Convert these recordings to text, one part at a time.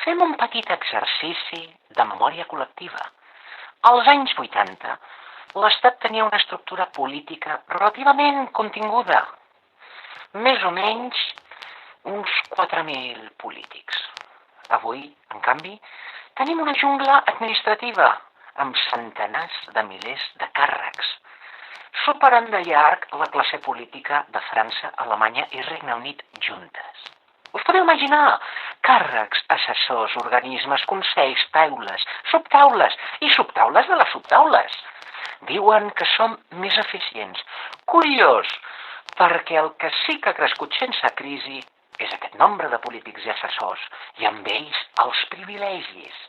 Fem un petit exercici de memòria col·lectiva. Als anys 80, l'Estat tenia una estructura política relativament continguda, més o menys uns 4.000 polítics. Avui, en canvi, tenim una jungla administrativa amb centenars de milers de càrrecs, superant de llarg la classe política de França, Alemanya i Regne Unit juntes. Us podeu imaginar? Càrrecs, assessors, organismes, consells, taules, subtaules i subtaules de les subtaules. Diuen que som més eficients. Curiós, perquè el que sí que ha crescut sense crisi és aquest nombre de polítics i assessors, i amb ells els privilegis.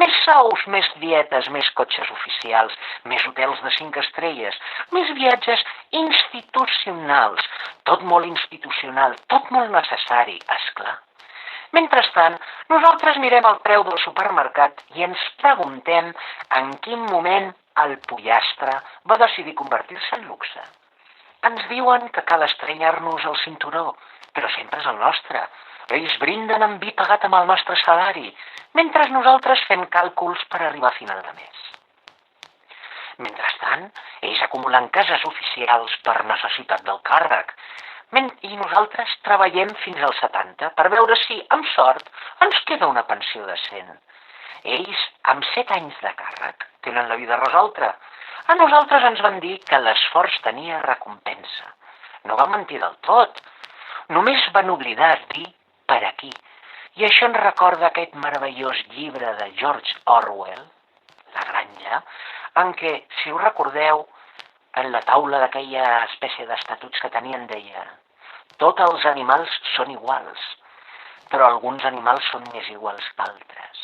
Més sous, més dietes, més cotxes oficials, més hotels de 5 estrelles, més viatges institucionals, tot molt institucional, tot molt necessari, esclar. Mentrestant, nosaltres mirem el preu del supermercat i ens preguntem en quin moment el pollastre va decidir convertir-se en luxe. Ens diuen que cal estrenyar-nos el cinturó, però sempre és el nostre. Ells brinden amb vi pagat amb el nostre salari, mentre nosaltres fem càlculs per arribar a final de mes. Mentrestant, ells acumulen cases oficials per necessitat del càrrec, i nosaltres treballem fins als 70 per veure si, amb sort, ens queda una pensió decent. Ells, amb 7 anys de càrrec, tenen la vida resolta. A nosaltres ens van dir que l'esforç tenia recompensa. No van mentir del tot. Només van oblidar dir per aquí. I això ens recorda aquest meravellós llibre de George Orwell, La granja, en què, si us recordeu, en la taula d'aquella espècie d'estatuts que tenien deia: tots els animals són iguals, però alguns animals són més iguals que altres.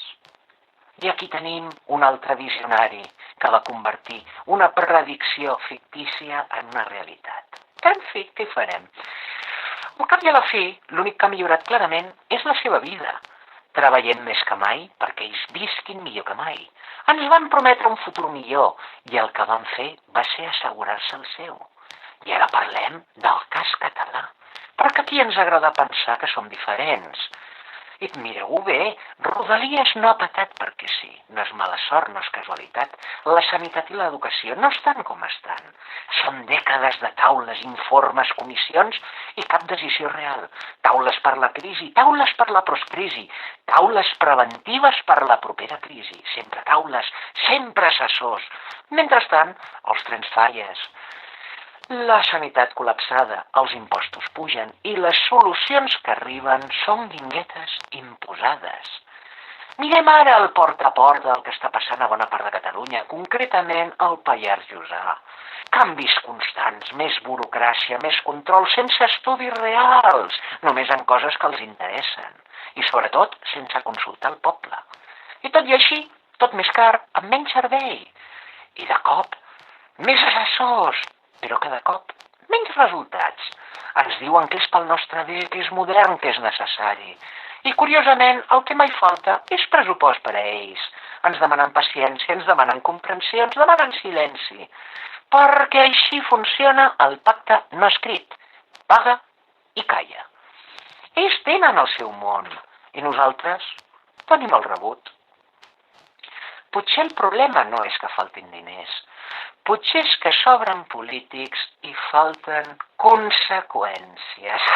I aquí tenim un altre visionari que va convertir una predicció fictícia en una realitat. En fi, què hi farem? Al cap i a la fi, l'únic que ha millorat clarament és la seva vida. Treballem més que mai perquè ells visquin millor que mai. Ens van prometre un futur millor i el que van fer va ser assegurar-se el seu. I ara parlem del cas català, perquè aquí ens agrada pensar que som diferents. I mireu-ho bé, Rodalies no ha patat perquè sí. No és mala sort, no és casualitat. La sanitat i l'educació no estan com estan. Són dècades de taules, informes, comissions i cap decisió real. Taules per la crisi, taules per la postcrisi, taules preventives per la propera crisi. Sempre taules, sempre assessors. Mentrestant, els trens falles, la sanitat col·lapsada, els impostos pugen i les solucions que arriben són guinguetes imposades. Mirem ara el porta a porta del que està passant a bona part de Catalunya, concretament al Pallars Jussà. Canvis constants, més burocràcia, més control, sense estudis reals, només en coses que els interessen. I sobretot, sense consultar el poble. I tot i així, tot més car, amb menys servei. I de cop, més assessors, però cada cop menys resultats. Ens diuen que és pel nostre bé, que és modern, que és necessari. I curiosament, el que mai falta és pressupost per a ells. Ens demanen paciència, ens demanen comprensió, ens demanen silenci. Perquè així funciona el pacte no escrit. Paga i calla. Ells tenen el seu món i nosaltres tenim el rebut. Potser el problema no és que faltin diners. Potser és que sobren polítics i falten conseqüències.